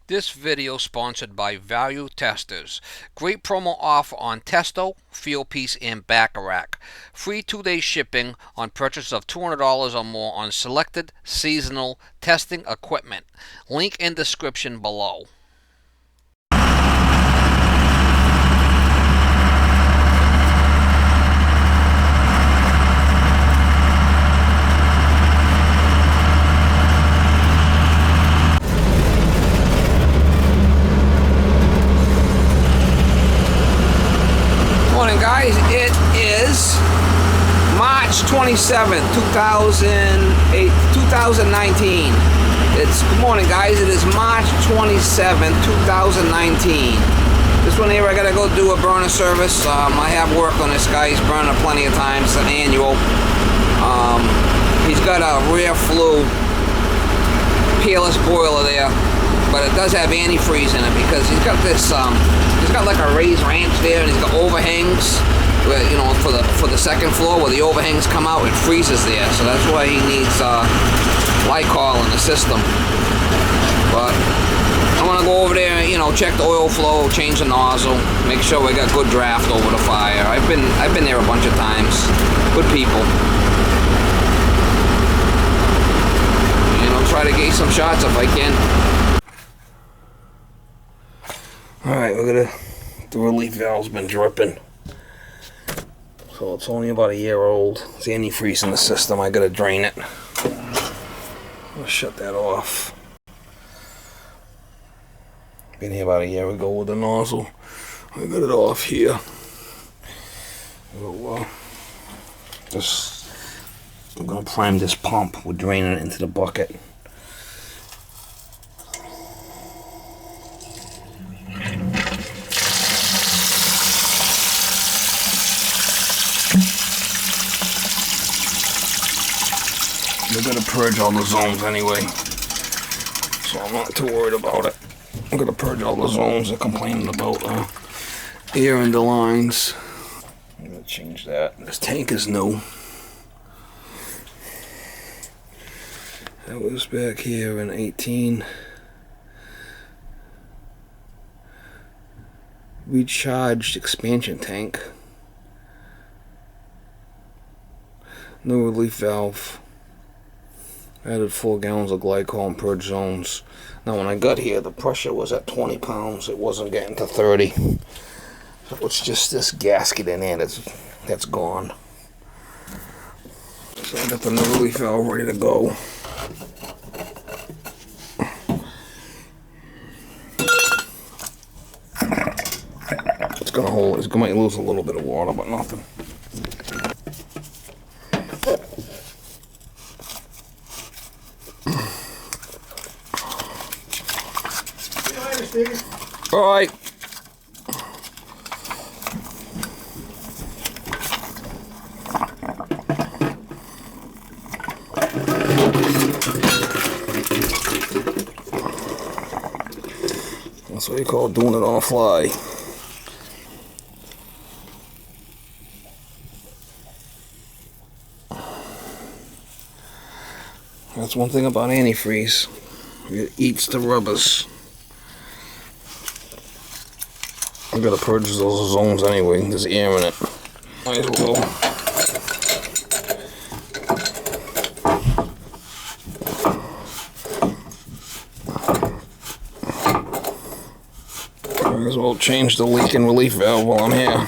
This video sponsored by Value Testers. Great promo offer on Testo, Fieldpiece, and Bacharach. Free 2-day shipping on purchase of $200 or more on selected seasonal testing equipment. Link in description below. Guys, it is March 27th, 2019. Good morning, guys. It is March 27th, 2019. This one here, I gotta go do a burner service. I have worked on this guy. He's burned it plenty of times. It's an annual. He's got a rear flue peerless boiler there, but it does have antifreeze in it because he's got this. He's got like a raised ranch there, and he's got overhangs. Where, you know, for the second floor where the overhangs come out, it freezes there. So that's why he needs glycol in the system. But I want to go over there, you know, check the oil flow, change the nozzle, make sure we got good draft over the fire. I've been there a bunch of times. Good people. And I'll try to get some shots if I can. Alright, the relief valve's been dripping. So it's only about a year old. It's antifreeze in the system. I gotta drain it. I'll shut that off. Been here about a year ago with the nozzle. I got it off here. So, I'm gonna prime this pump. We're draining it into the bucket. They're gonna purge all the zones anyway, so I'm not too worried about it. I'm gonna purge all the zones they're complaining about air in the lines. I'm gonna change that. This tank is new. That was back here in 18. Recharged expansion tank. New relief valve. Added 4 gallons of glycol and purge zones. Now when I got here, the pressure was at 20 pounds. It wasn't getting to 30. So it's just this gasket in there that's gone. So I got the new relief valve ready to go. It's gonna hold. It might lose a little bit of water, but nothing. All right. That's what you call doing it on the fly. That's one thing about antifreeze. It eats the rubbers. I'm gonna purge those zones anyway. There's air in it. Might as well. Might as well change the leak and relief valve while I'm here.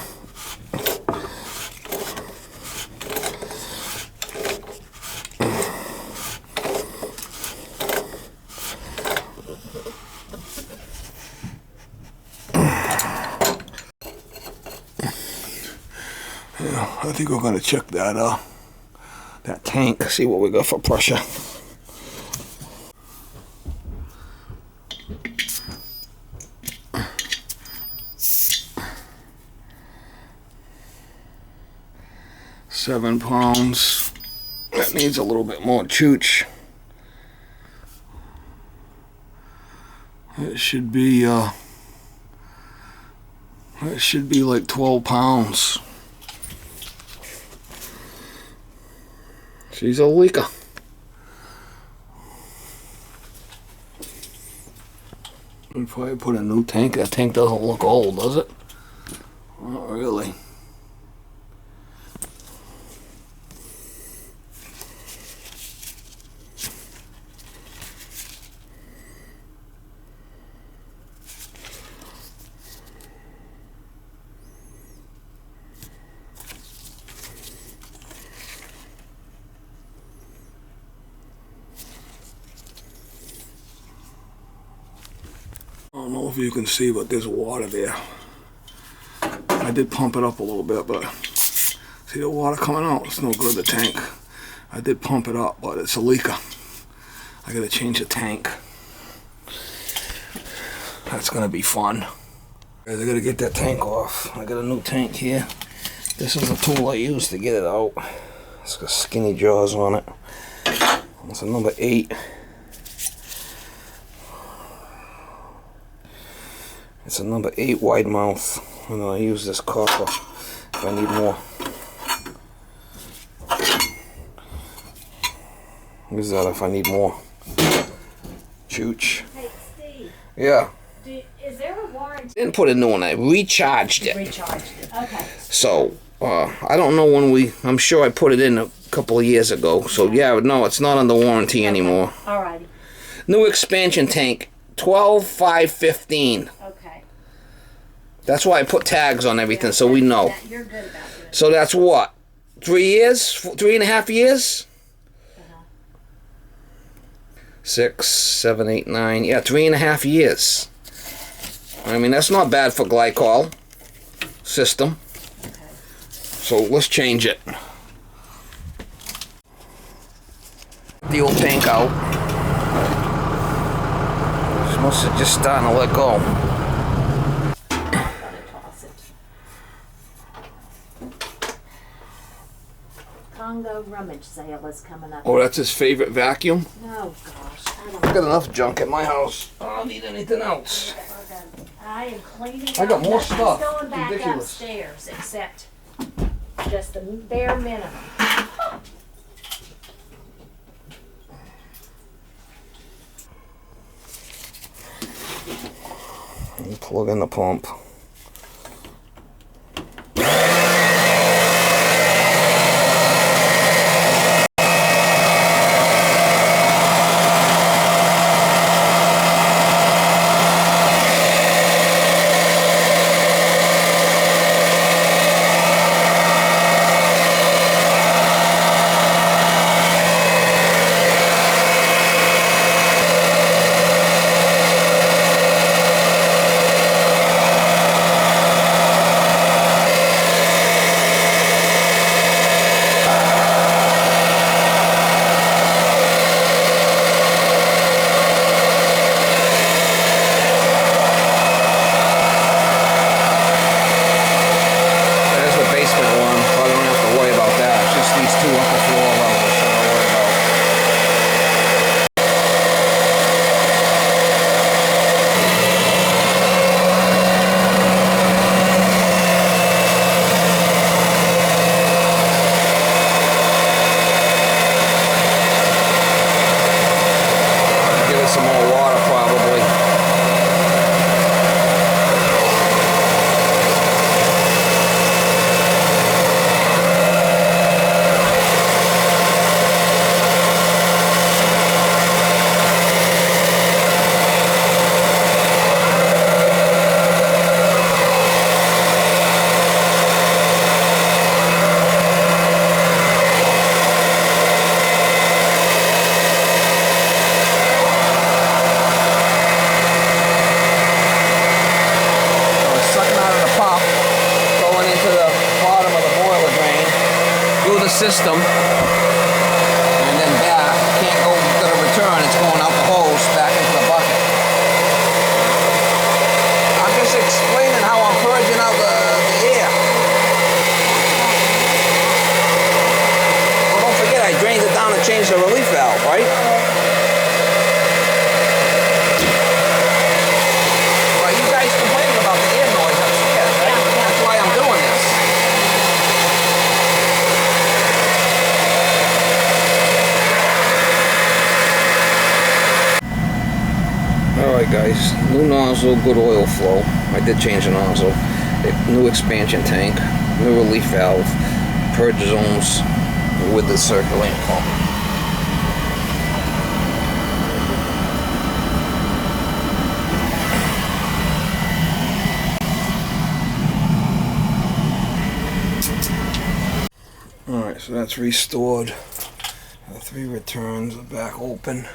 Yeah, I think we're gonna check that tank, see what we got for pressure. £7. That needs a little bit more chooch. It should be like 12 pounds. She's a leaker. You probably put a new tank. That tank doesn't look old, does it? Not really. I don't know if you can see, but there's water there. I did pump it up a little bit, but see the water coming out? It's no good, the tank. I did pump it up, but it's a leaker. I gotta change the tank. That's gonna be fun. I gotta get that tank off. I got a new tank here. This is the tool I used to get it out. It's got skinny jaws on it. It's a number 8. It's a number 8 wide mouth. And I'll use this copper if I need more. Use that if I need more. Chooch. Hey, Steve. Yeah. Is there a warranty? Didn't put a new one. I recharged it. Recharged it. Okay. So, I don't know when I'm sure I put it in a couple of years ago. So, yeah, no, it's not under warranty anymore. Alrighty. New expansion tank, 12/5/15. Okay. That's why I put tags on everything so we know. You're good about it. So that's what? 3 years? 3.5 years? 6, 7, 8, 9. Yeah, 3.5 years. I mean, that's not bad for glycol system. Okay. So let's change it. The old tank out. It's must have just starting to let go. Congo rummage sale is coming up. Oh, that's his favorite vacuum? Oh gosh, I don't I got enough junk at my house. I don't need anything else. I am cleaning I got out more nothing's stuff. going back Ridiculous. upstairs except just the bare minimum. You plug in the pump. System and then back. Can't go to the return, it's going out the hose back into the bucket. I'm just explaining how I'm purging out the air. Well, don't forget I drained it down and changed the relief valve, right? Well, you guys complaining about the air noise upstairs, right? That's why I'm doing this. New nozzle, good oil flow. I did change the nozzle. New expansion tank, new relief valve, purge zones with the circulating pump. Alright, so that's restored. 3 returns are back open.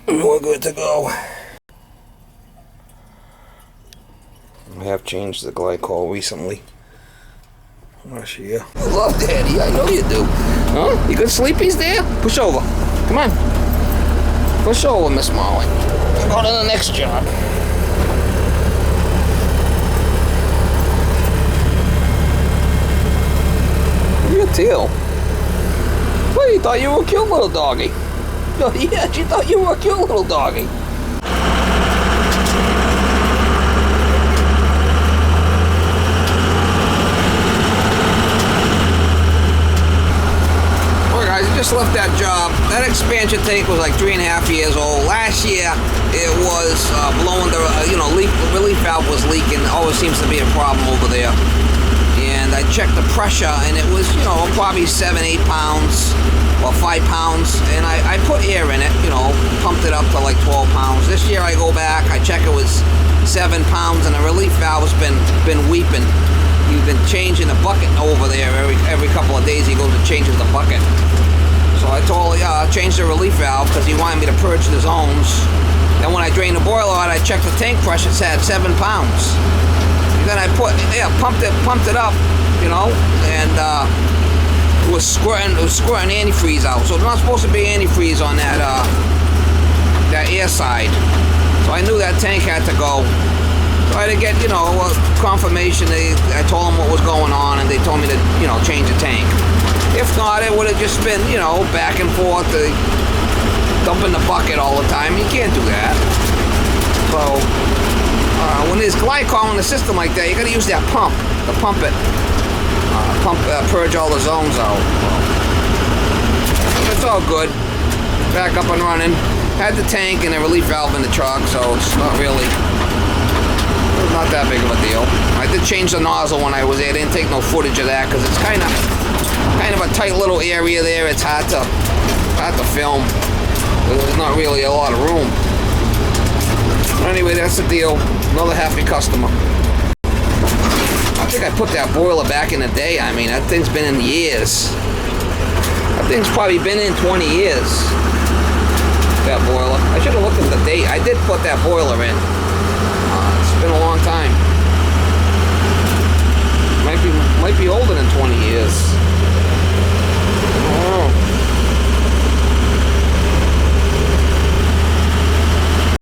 We're good to go. I have changed the glycol recently. Last year. I love Daddy, I know you do. Huh? You good sleepies there? Push over. Come on. Push over, Miss Molly. Go to the next job. Your tail. Well, you thought you were a cute little doggy. Oh, yeah, she thought you were a cute little doggy. Alright guys, I just left that job. That expansion tank was like 3.5 years old. Last year, it was blowing the, relief valve was leaking. Always seems to be a problem over there. And I checked the pressure, and it was, probably 7-8 pounds or 5 pounds. And I put air in it, pumped it up to like 12 pounds. This year I go back, I check it was 7 pounds, and the relief valve's been weeping. You've been changing the bucket over there every couple of days. He goes and changes the bucket. So I told change the relief valve because he wanted me to purge the zones. Then when I drained the boiler out, I checked the tank pressure. It said 7 pounds. Then I pumped it up, and it was squirting antifreeze out. So there's not supposed to be antifreeze on that air side. So I knew that tank had to go. So I had to get, confirmation. I told them what was going on, and they told me to, change the tank. If not, it would have just been, back and forth, dumping the bucket all the time. You can't do that. So when there's glycol in the system like that, you got to use that pump to pump it, purge all the zones out. It's all good. Back up and running. Had the tank and the relief valve in the truck, so it's not that big of a deal. I did change the nozzle when I was there. I didn't take no footage of that because it's kind of a tight little area there. It's hard to film. There's not really a lot of room. Anyway, that's the deal. Another happy customer. I think I put that boiler back in the day. I mean, that thing's been in years. That thing's probably been in 20 years. That boiler. I should have looked at the date. I did put that boiler in. It's been a long time. Might be older than 20 years.